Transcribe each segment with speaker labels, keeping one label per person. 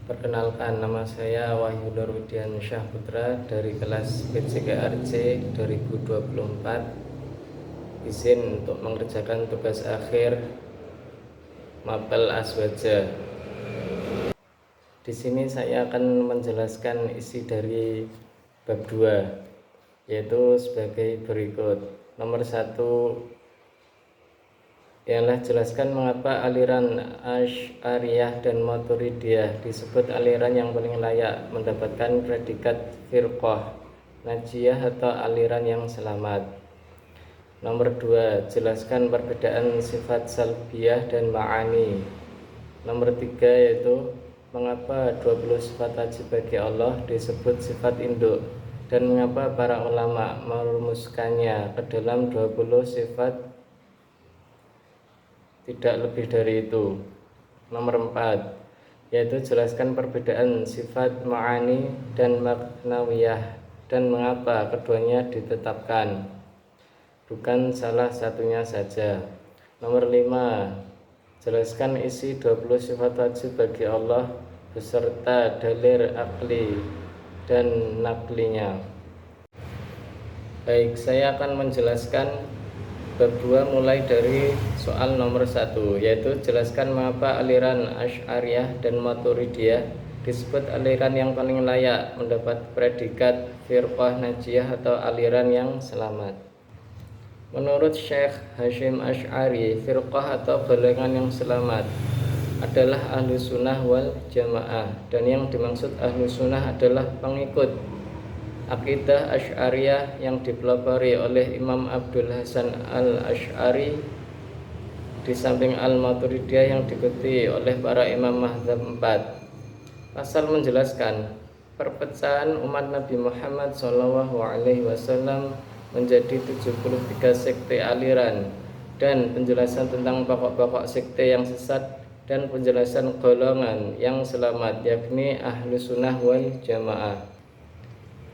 Speaker 1: Perkenalkan, nama saya Wahyu Nurwidian Syahputra dari kelas PCKRC 2024. Izin untuk mengerjakan tugas akhir mapel Aswaja. Di sini saya akan menjelaskan isi dari bab 2, yaitu sebagai berikut. Nomor 1 ialah jelaskan mengapa aliran Asy'ariyah dan Maturidiyah disebut aliran yang paling layak mendapatkan predikat firqah najiyah atau aliran yang selamat. Nomor 2, jelaskan perbedaan sifat salbiyah dan ma'ani. Nomor 3 yaitu mengapa 20 sifat wajib bagi Allah disebut sifat induk dan mengapa para ulama merumuskannya ke dalam 20 sifat, tidak lebih dari itu. Nomor 4 yaitu jelaskan perbedaan sifat ma'ani dan maknawiyah dan mengapa keduanya ditetapkan, bukan salah satunya saja. Nomor 5, jelaskan isi 20 sifat wajib bagi Allah beserta dalil akli dan naklinya. Baik, saya akan menjelaskan bab 2 mulai dari soal nomor 1, yaitu jelaskan mengapa aliran Asy'ariyah dan Maturidiyah disebut aliran yang paling layak mendapat predikat firqah najiyah atau aliran yang selamat. Menurut Syekh Hasyim Asy'ari, firqah atau golongan yang selamat adalah ahlu sunnah wal jamaah, dan yang dimaksud ahlu sunnah adalah pengikut akidah Asy'ariyah yang dipelopori oleh Imam Abdul Hasan al-Asy'ari, di samping al-Maturidiyah yang diikuti oleh para imam mazhab 4. Pasal menjelaskan perpecahan umat Nabi Muhammad SAW menjadi 73 sekte aliran, dan penjelasan tentang pokok-pokok sekte yang sesat dan penjelasan golongan yang selamat, yakni ahlu sunnah wal jamaah.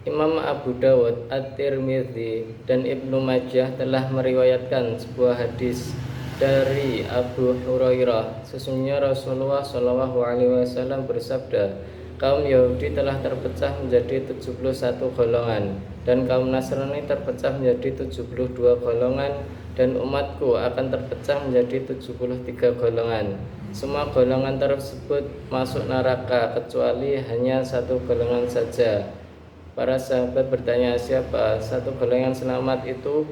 Speaker 1: Imam Abu Dawud, At-Tirmidzi, dan Ibnu Majah telah meriwayatkan sebuah hadis dari Abu Hurairah. Sesungguhnya Rasulullah SAW bersabda, kaum Yahudi telah terpecah menjadi 71 golongan, dan kaum Nasrani terpecah menjadi 72 golongan, dan umatku akan terpecah menjadi 73 golongan. Semua golongan tersebut masuk neraka kecuali hanya satu golongan saja. Para sahabat bertanya, siapa satu golongan selamat itu,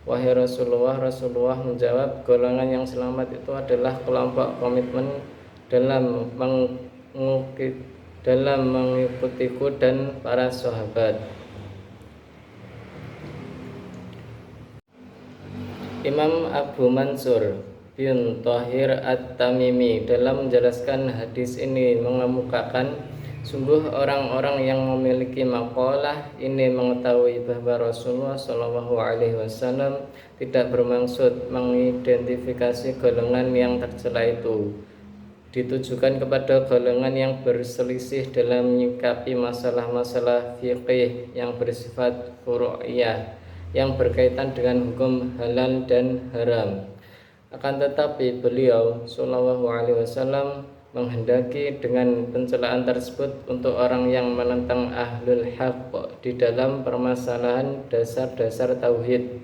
Speaker 1: wahai Rasulullah? Rasulullah menjawab, golongan yang selamat itu adalah kelompok komitmen dalam mengikutiku dan para sahabat. Imam Abu Mansur bin Thahir At-Tamimi dalam menjelaskan hadis ini mengemukakan, sungguh orang-orang yang memiliki maqalah ini mengetahui bahwa Rasulullah SAW tidak bermaksud mengidentifikasi golongan yang tercela itu ditujukan kepada golongan yang berselisih dalam menyikapi masalah-masalah fiqih yang bersifat furu'iyah yang berkaitan dengan hukum halal dan haram. Akan tetapi beliau SAW menghendaki dengan pencelaan tersebut untuk orang yang menentang ahlul haqq di dalam permasalahan dasar-dasar tauhid,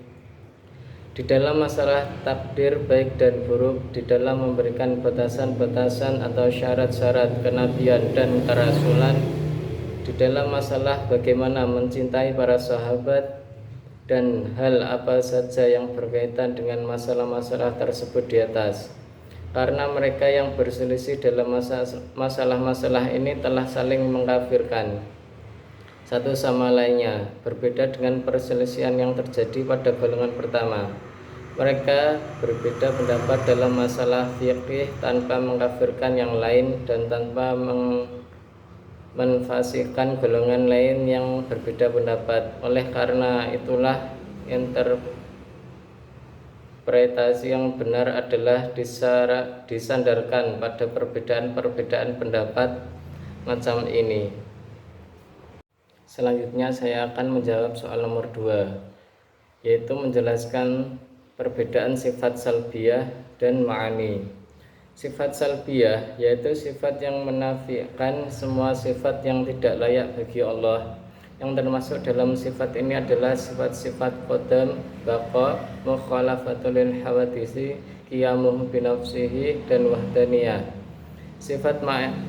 Speaker 1: di dalam masalah takdir baik dan buruk, di dalam memberikan batasan-batasan atau syarat-syarat kenabian dan kerasulan, di dalam masalah bagaimana mencintai para sahabat, dan hal apa saja yang berkaitan dengan masalah-masalah tersebut di atas. Karena mereka yang berselisih dalam masalah-masalah ini telah saling mengkafirkan satu sama lainnya, berbeda dengan perselisihan yang terjadi pada golongan pertama. Mereka berbeda pendapat dalam masalah fikih tanpa mengkafirkan yang lain dan tanpa menfasikkan golongan lain yang berbeda pendapat. Oleh karena itulah interpretasi yang benar adalah disandarkan pada perbedaan-perbedaan pendapat macam ini. Selanjutnya saya akan menjawab soal nomor 2, yaitu menjelaskan perbedaan sifat salbiyah dan ma'ani. Sifat salbiyah yaitu sifat yang menafikan semua sifat yang tidak layak bagi Allah. Yang termasuk dalam sifat ini adalah sifat-sifat qadam, baqa, mukhalafatul lil hawadisi, qiyamuhu binafsihi, dan wahdaniyah. Sifat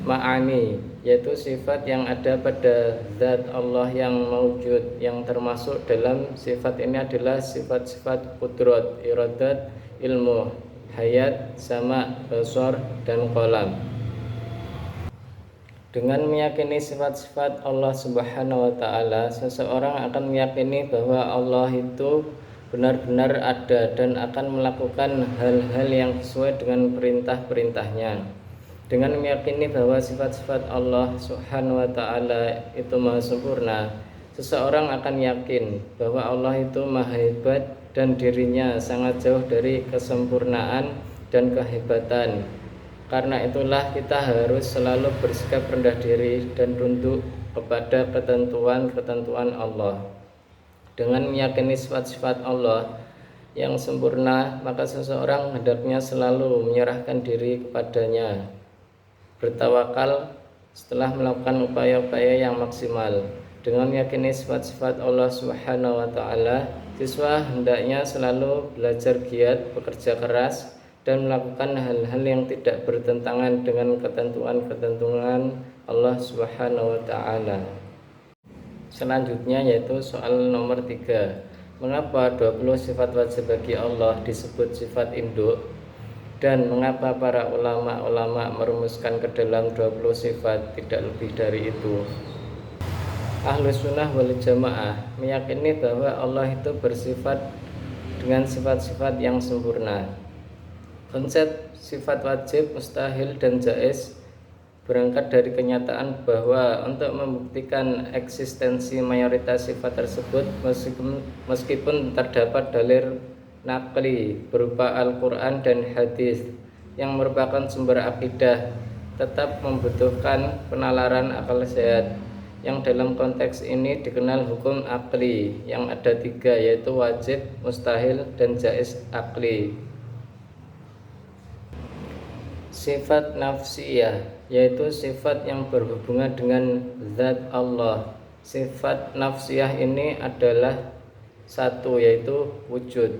Speaker 1: ma'ani yaitu sifat yang ada pada zat Allah yang maujud. Yang termasuk dalam sifat ini adalah sifat-sifat qudrat, iradat, ilmu, hayat, sama, basar, dan qalam. Dengan meyakini sifat-sifat Allah Subhanahu wa Ta'ala, seseorang akan meyakini bahwa Allah itu benar-benar ada dan akan melakukan hal-hal yang sesuai dengan perintah-perintahnya. Dengan meyakini bahwa sifat-sifat Allah Subhanahu wa Ta'ala itu maha sempurna, seseorang akan yakin bahwa Allah itu maha hebat dan dirinya sangat jauh dari kesempurnaan dan kehebatan. Karena itulah kita harus selalu bersikap rendah diri dan tunduk kepada ketentuan-ketentuan Allah. Dengan meyakini sifat-sifat Allah yang sempurna, maka seseorang hendaknya selalu menyerahkan diri kepadanya, bertawakal setelah melakukan upaya-upaya yang maksimal. Dengan meyakini sifat-sifat Allah Subhanahu wa Ta'ala, siswa hendaknya selalu belajar giat, bekerja keras, dan melakukan hal-hal yang tidak bertentangan dengan ketentuan-ketentuan Allah Subhanahu wa Ta'ala. Selanjutnya yaitu soal nomor 3. Mengapa 20 sifat wajib bagi Allah disebut sifat induk? Dan mengapa para ulama merumuskan ke dalam 20 sifat, tidak lebih dari itu? Ahlus sunnah wal jamaah meyakini bahwa Allah itu bersifat dengan sifat-sifat yang sempurna. Konsep sifat wajib, mustahil, dan jaiz berangkat dari kenyataan bahwa untuk membuktikan eksistensi mayoritas sifat tersebut, meskipun terdapat dalil nakli berupa Al-Quran dan hadis yang merupakan sumber akidah, tetap membutuhkan penalaran akal sehat, yang dalam konteks ini dikenal hukum akli, yang ada 3, yaitu wajib, mustahil, dan jaiz akli. Sifat nafsiyah yaitu sifat yang berhubungan dengan zat Allah. Sifat nafsiyah ini adalah 1, yaitu wujud.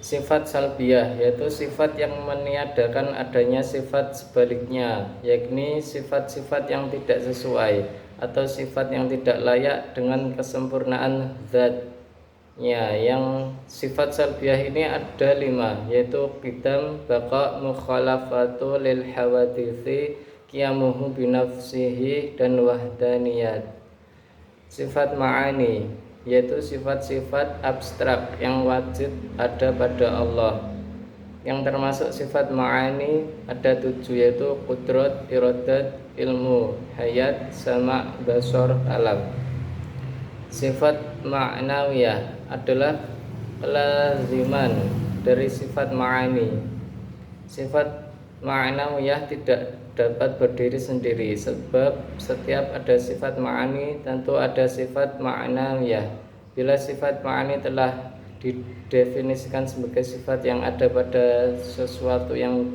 Speaker 1: Sifat salbiyah yaitu sifat yang meniadakan adanya sifat sebaliknya, yakni sifat-sifat yang tidak sesuai atau sifat yang tidak layak dengan kesempurnaan zat. Yang sifat salbiyah ini ada 5, yaitu qidam, baqa, mukhalafatu lil hawadisi, qiyamuhu binafsihi, dan wahdaniyat. Sifat ma'ani yaitu sifat-sifat abstrak yang wajib ada pada Allah. Yang termasuk sifat ma'ani ada 7, yaitu qudrat, iradat, ilmu, hayat, sama, basar, alam. Sifat ma'nawiyah adalah kelaziman dari sifat ma'ani. Sifat ma'nawiyah tidak dapat berdiri sendiri, sebab setiap ada sifat ma'ani tentu ada sifat ma'nawiyah. Bila sifat ma'ani telah didefinisikan sebagai sifat yang ada pada sesuatu yang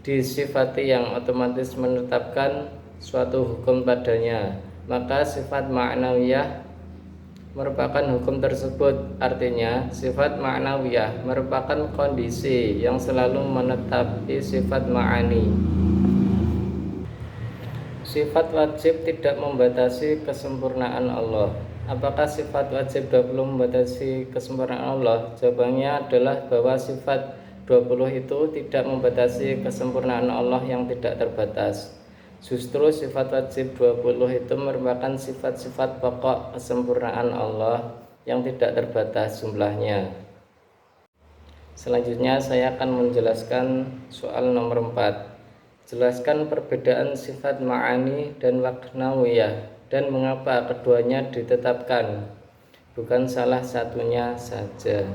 Speaker 1: disifati, yang otomatis menetapkan suatu hukum padanya, maka sifat ma'nawiyah merupakan hukum tersebut. Artinya sifat ma'nawiyah merupakan kondisi yang selalu menetapi sifat ma'ani. Sifat wajib tidak membatasi kesempurnaan Allah. Apakah sifat wajib 20 membatasi kesempurnaan Allah? Jawabannya adalah bahwa sifat 20 itu tidak membatasi kesempurnaan Allah yang tidak terbatas. Justru sifat wajib 20 itu merupakan sifat-sifat pokok kesempurnaan Allah yang tidak terbatas jumlahnya. Selanjutnya saya akan menjelaskan soal nomor 4. Jelaskan perbedaan sifat ma'ani dan ma'nawiyah dan mengapa keduanya ditetapkan, bukan salah satunya saja.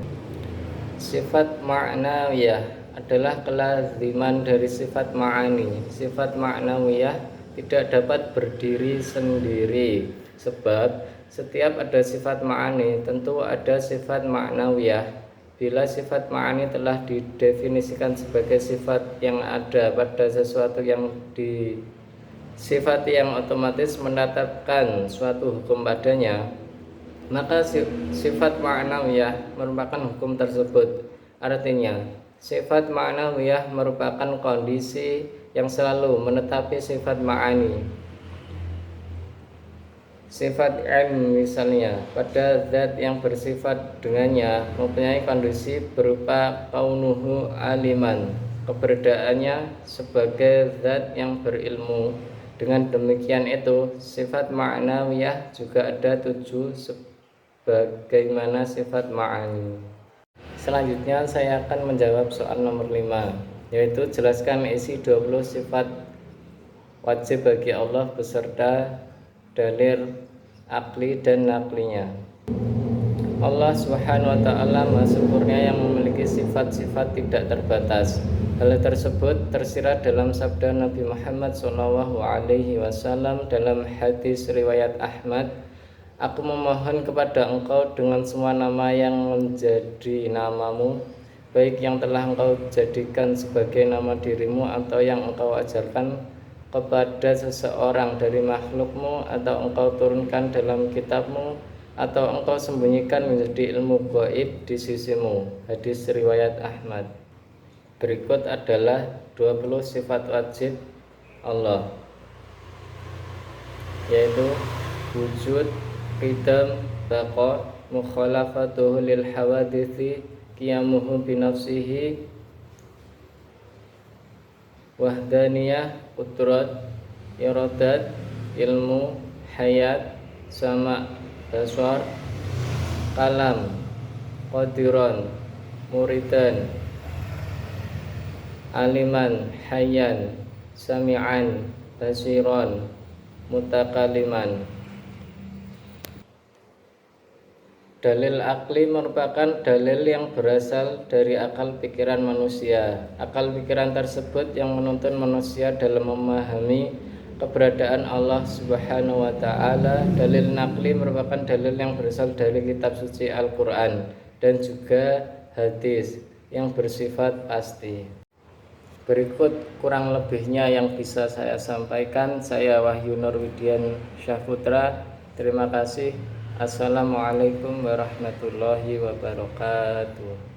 Speaker 1: Sifat ma'nawiyah adalah kelaziman dari sifat ma'ani. Sifat ma'nawiyah tidak dapat berdiri sendiri, sebab setiap ada sifat ma'ani tentu ada sifat ma'nawiyah. Bila sifat ma'ani telah didefinisikan sebagai sifat yang ada pada sesuatu yang disifati yang otomatis menetapkan suatu hukum padanya, maka sifat ma'nawiyah merupakan hukum tersebut. Artinya, sifat ma'nawiyah merupakan kondisi yang selalu menetapi sifat ma'ani. Sifat ilm misalnya pada zat yang bersifat dengannya mempunyai kondisi berupa kaunuhu aliman, keberadaannya sebagai zat yang berilmu. Dengan demikian itu sifat ma'nawiyah juga ada 7 sebagaimana sifat ma'ani. Selanjutnya saya akan menjawab soal nomor 5, yaitu jelaskan isi 20 sifat wajib bagi Allah beserta dalil akli dan naklinya. Allah Subhanahu wa taala Maha sempurna yang memiliki sifat-sifat tidak terbatas. Hal tersebut tersirat dalam sabda Nabi Muhammad SAW dalam hadis riwayat Ahmad, "Aku memohon kepada engkau dengan semua nama yang menjadi namamu, baik yang telah engkau jadikan sebagai nama dirimu atau yang engkau ajarkan kepada seseorang dari makhlukmu, atau engkau turunkan dalam kitabmu, atau engkau sembunyikan menjadi ilmu gaib di sisimu." Hadis riwayat Ahmad. Berikut adalah 20 sifat wajib Allah, yaitu wujud, qidam, baqa, mukhalafatuhu lil hawadithi, qiyamuhu binafsihi, wahdaniyah, qudrat, iradat, ilmu, hayat, sama, basar, kalam, qadiran, muridan, aliman, hayyan, sami'an, basiran, mutakaliman. Dalil akli merupakan dalil yang berasal dari akal pikiran manusia. Akal pikiran tersebut yang menuntun manusia dalam memahami keberadaan Allah Subhanahu wa taala. Dalil nakli merupakan dalil yang berasal dari kitab suci Al-Qur'an dan juga hadis yang bersifat pasti. Berikut kurang lebihnya yang bisa saya sampaikan. Saya Wahyu Nurwidian Syahputra. Terima kasih. Assalamualaikum warahmatullahi wabarakatuh.